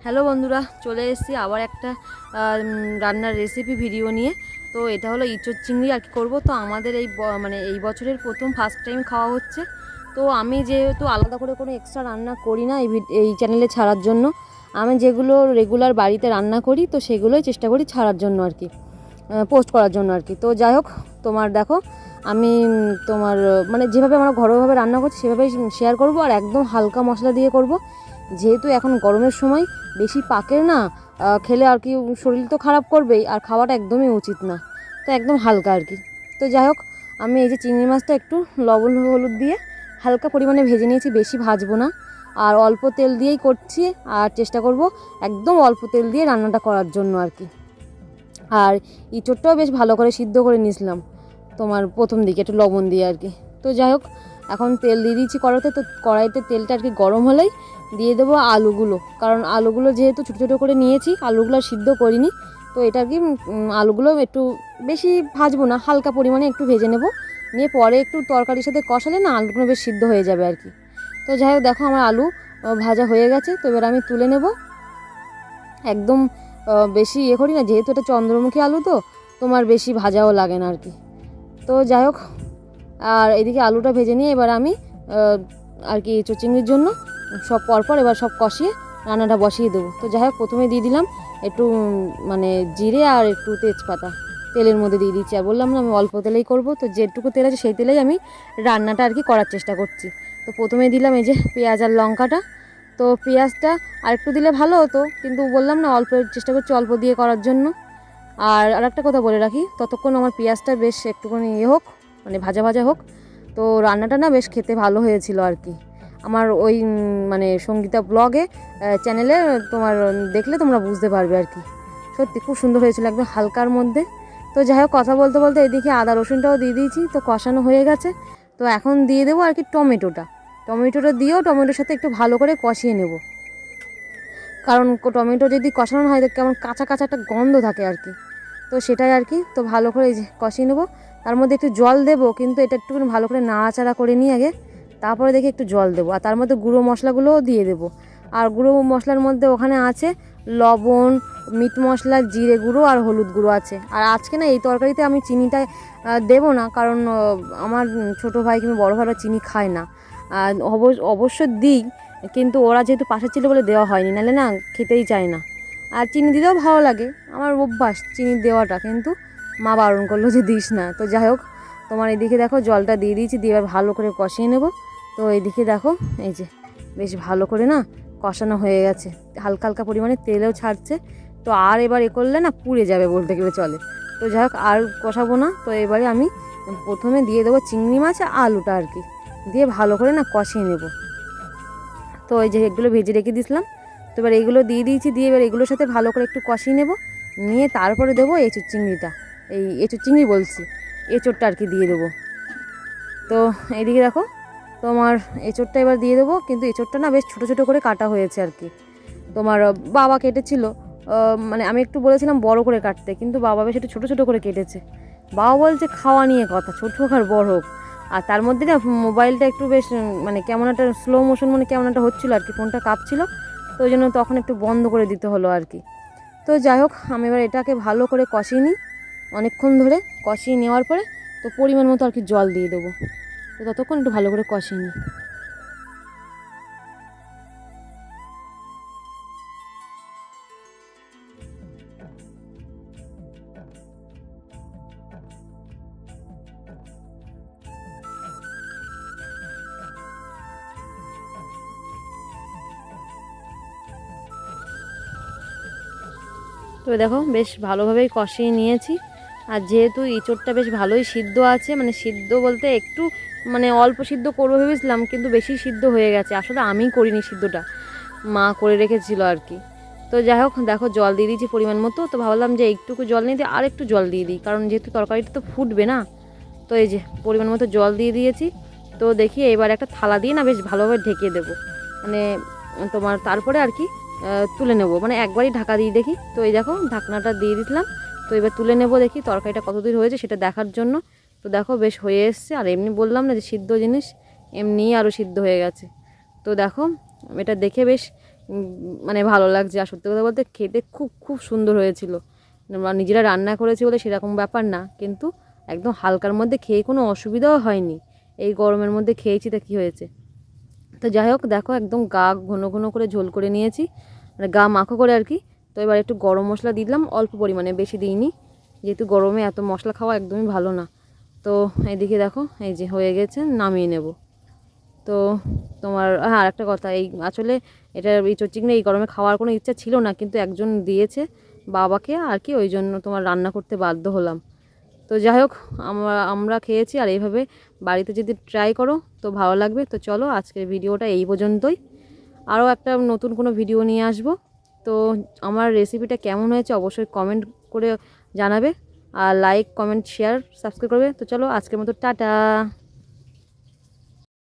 Hello বন্ধুরা, চলে এসেছি আবার একটা রান্নার রেসিপি ভিডিও নিয়ে। তো এটা হলো ইঁচড় চিংড়ি আর কি করবো। তো আমাদের মানে এই বছরের প্রথম ফার্স্ট টাইম খাওয়া হচ্ছে। তো আমি যেহেতু আলাদা করে কোনো এক্সট্রা রান্না করি না এই চ্যানেলে ছাড়ার জন্য, আমি যেগুলো রেগুলার বাড়িতে রান্না করি তো সেগুলোই চেষ্টা করি ছাড়ার জন্য আর কি, পোস্ট করার জন্য আর কি। তো যাই হোক, তোমার দেখো আমি তোমার মানে যেভাবে আমরা ঘরোয়াভাবে রান্না করছি সেভাবেই শেয়ার করব, আর একদম হালকা মশলা দিয়ে করব। যেহেতু এখন গরমের সময় বেশি পাকের না, খেলে আর কি শরীর তো খারাপ করবেই, আর খাওয়াটা একদমই উচিত না। তো একদম হালকা আর কি। তো যাই হোক, আমি এই যে চিংড়ি মাছটা একটু লবণ হলুদ দিয়ে হালকা পরিমাণে ভেজে নিয়েছি, বেশি ভাজবো না, আর অল্প তেল দিয়েই করছি। আর চেষ্টা করব একদম অল্প তেল দিয়ে রান্নাটা করার জন্য আর কি। আর ইঁচড়টাও বেশ ভালো করে সিদ্ধ করে নিয়েছিলাম তোমার প্রথম দিকে একটু লবণ দিয়ে আর কি। তো যাই হোক, এখন তেল দিয়ে দিয়েছি কড়াইতে। তো কড়াইতে তেলটা আর কি গরম হলেই দিয়ে দেবো আলুগুলো, কারণ আলুগুলো যেহেতু ছোটো ছোটো করে নিয়েছি, আলুগুলো সিদ্ধ করিনি। তো এটা আর কি আলুগুলো একটু বেশি ভাজবো না, হালকা পরিমাণে একটু ভেজে নেব, নিয়ে পরে একটু তরকারির সাথে কষালে না আলুগুলো বেশ সিদ্ধ হয়ে যাবে আর কি। তো যাই হোক, দেখো আমার আলু ভাজা হয়ে গেছে। তো এবার আমি তুলে নেব। একদম বেশি করি না, যেহেতু এটা চন্দ্রমুখী আলু, তো তোমার বেশি ভাজাও লাগে না আর কি। তো যাই হোক, আর এদিকে আলুটা ভেজে নিয়ে এবার আমি আর কি ইঁচড় চিংড়ির জন্য সব পরপর এবার সব কষিয়ে রান্নাটা বসিয়ে দেবো। তো যাই হোক, প্রথমে দিয়ে দিলাম একটু মানে জিরে আর একটু তেজপাতা তেলের মধ্যে দিয়ে দিচ্ছি। আর বললাম না আমি অল্প তেলেই করব, তো যেটুকু তেল আছে সেই তেলেই আমি রান্নাটা আর কি করার চেষ্টা করছি। তো প্রথমে দিলাম এই যে পেঁয়াজ আর লঙ্কাটা। তো পেঁয়াজটা আর একটু দিলে ভালো হতো, কিন্তু বললাম না অল্প চেষ্টা করছি অল্প দিয়ে করার জন্য। আর আরেকটা কথা বলে রাখি, ততক্ষণ আমার পেঁয়াজটা বেশ একটুখানি হোক, মানে ভাজা ভাজা হোক। তো রান্নাটা না বেশ খেতে ভালো হয়েছিল আর কি। আমার ওই মানে সঙ্গীতা ব্লগে চ্যানেলে তোমার দেখলে তোমরা বুঝতে পারবে আর কি। সত্যি খুব সুন্দর হয়েছিল, একদম হালকার মধ্যে। তো যাই হোক, কথা বলতে বলতে এদিকে আদা রসুনটাও দিয়ে দিয়েছি, তো কষানো হয়ে গেছে। তো এখন দিয়ে দেবো আর কি টমেটোটা দিয়েও টমেটোর সাথে একটু ভালো করে কষিয়ে নেব, কারণ টমেটো যদি কষানো হয় তো কেমন কাঁচা কাঁচা একটা গন্ধ থাকে আর কি। তো সেটাই আর কি। তো ভালো করে এই যে কষিয়ে নেবো, তার মধ্যে একটু জল দেবো, কিন্তু এটা একটুখানি ভালো করে নাড়াচাড়া করে নিই আগে, তারপরে দেখি একটু জল দেবো। আর তার মধ্যে গুঁড়ো মশলাগুলোও দিয়ে দেবো। আর গুঁড়ো মশলার মধ্যে ওখানে আছে লবণ, মিট মশলা, জিরে গুঁড়ো আর হলুদ গুঁড়ো আছে। আর আজকে না এই তরকারিতে আমি চিনিটা দেবো না, কারণ আমার ছোটো ভাই কিংবা বড়ো ভাইরা চিনি খায় না। অবশ্য দিই, কিন্তু ওরা যেহেতু পাশে ছিল বলে দেওয়া হয়নি, নাহলে না খেতেই চায় না। আর চিনি দিতেও ভালো লাগে, আমার অভ্যাস চিনি দেওয়াটা, কিন্তু মা বারণ করলো যে দিস না। তো যাই হোক, তোমার এদিকে দেখো জলটা দিয়ে দিয়েছি, দিয়ে এবার ভালো করে কষিয়ে নেব। তো এইদিকে দেখো এই যে বেশ ভালো করে না কষানো হয়ে গেছে, হালকা হালকা পরিমাণে তেলেও ছাড়ছে। তো আর এবার করলে না পুড়ে যাবে বলতে গেলে চলে। তো যাই হোক, আর কষাবো না। তো এবারে আমি প্রথমে দিয়ে দেবো চিংড়ি মাছ আলুটা আর কি, দিয়ে ভালো করে না কষিয়ে নেব। তো এই যে এগুলো ভেজে রেখে দিয়েছিলাম, তো এবার এইগুলো দিয়ে দিয়েছি, দিয়ে এবার এগুলোর সাথে ভালো করে একটু কষিয়ে নেব, নিয়ে তারপরে দেবো এঁচোড় চিংড়িটা, এই এঁচোড় চিংড়ি বলছি, এঁচোড়টা আর কি দিয়ে দেবো। তো এইদিকে দেখো তোমার এঁচোড়টা এবার দিয়ে দেবো, কিন্তু এঁচোড়টা না বেশ ছোটো ছোটো করে কাটা হয়েছে আর কি। তোমার বাবা কেটেছিল, মানে আমি একটু বলেছিলাম বড় করে কাটতে, কিন্তু বাবা বেশ একটু ছোটো ছোটো করে কেটেছে। বাবা বলছে খাওয়া নিয়ে কথা, ছোটো হোক আর বড় হোক। আর তার মধ্যে না মোবাইলটা একটু বেশ মানে কেমন একটা স্লো মোশন, মানে কেমন একটা হচ্ছিলো আর কি, ফোনটা কাঁপছিল। তো ওই জন্য তখন একটু বন্ধ করে দিতে হলো আর কি। তো যাই হোক, আমি এবার এটাকে ভালো করে কষিয়ে নিই, অনেকক্ষণ ধরে কষিয়ে নেওয়ার পরে তো পরিমাণ মতো আর কি জল দিয়ে দেবো। তো ততক্ষণ একটু ভালো করে কষিয়ে নিই। তো দেখো বেশ ভালোভাবেই কষিয়ে নিয়েছি। আর যেহেতু এঁচোড়টা বেশ ভালোই সিদ্ধ আছে, মানে সিদ্ধ বলতে একটু মানে অল্প সিদ্ধ করবো ভেবেছিলাম, কিন্তু বেশি সিদ্ধ হয়ে গেছে। আসলে আমি করিনি সিদ্ধটা, মা করে রেখেছিল আর কি। তো যাই হোক, দেখো জল দিয়ে দিয়েছি পরিমাণ মতো। তো ভাবলাম যে একটুকু জল নিয়ে দিই, আর একটু জল দিয়ে দিই, কারণ যেহেতু তরকারিটা তো ফুটবে না। তো এই যে পরিমাণ মতো জল দিয়ে দিয়েছি। তো দেখি এবার একটা থালা দিয়ে না বেশ ভালোভাবে ঢেকে দেবো, মানে তোমার তারপরে আর কি তুলে নেব, মানে একবারই ঢাকা দিয়ে দেখি। তো এই দেখো ঢাকনাটা দিয়ে দিলাম। তো এবার তুলে নেব, দেখি তরকারিটা কতদূর হয়েছে সেটা দেখার জন্য। তো দেখো বেশ হয়ে এসছে, আর এমনি বললাম না যে সিদ্ধ জিনিস, এমনিই আরও সিদ্ধ হয়ে গেছে। তো দেখো এটা দেখে বেশ মানে ভালো লাগছে। আর সত্যি কথা বলতে খেতে খুব খুব সুন্দর হয়েছিল। নিজেরা রান্না করেছি বলে সেরকম ব্যাপার না, কিন্তু একদম হালকার মধ্যে খেয়ে কোনো অসুবিধাও হয়নি। এই গরমের মধ্যে খেয়েছি তা কী হয়েছে। তো যাই হোক দেখো, একদম গা ঘন ঘন করে ঝোল করে নিয়েছি, মানে গা মাখো করে আর কি। তো এবার একটু গরম মশলা দিলাম অল্প পরিমাণে, বেশি দিইনি, যেহেতু গরমে এত মশলা খাওয়া একদমই ভালো না। তো এদিকে দেখো এই যে হয়ে গেছে, নামিয়ে নেব। তো তোমার হ্যাঁ আর একটা কথা, এই আসলে এটা ইঁচড় চিংড়ি এই গরমে খাওয়ার কোনো ইচ্ছা ছিল না, কিন্তু একজন দিয়েছে বাবাকে আর কি, ওই জন্য তোমার রান্না করতে বাধ্য হলাম। তো যাই হোক, আমরা খেয়েছি, আর এইভাবে বাড়িতে যদি ট্রাই করো তো ভালো লাগবে। তো চলো আজকের ভিডিওটা এই পর্যন্তই, আরও একটা নতুন কোনো ভিডিও নিয়ে আসবো। তো আমার রেসিপিটা কেমন হয়েছে অবশ্যই কমেন্ট করে জানাবে, আর লাইক কমেন্ট শেয়ার সাবস্ক্রাইব করবে। তো চলো আজকের মতো টাটা।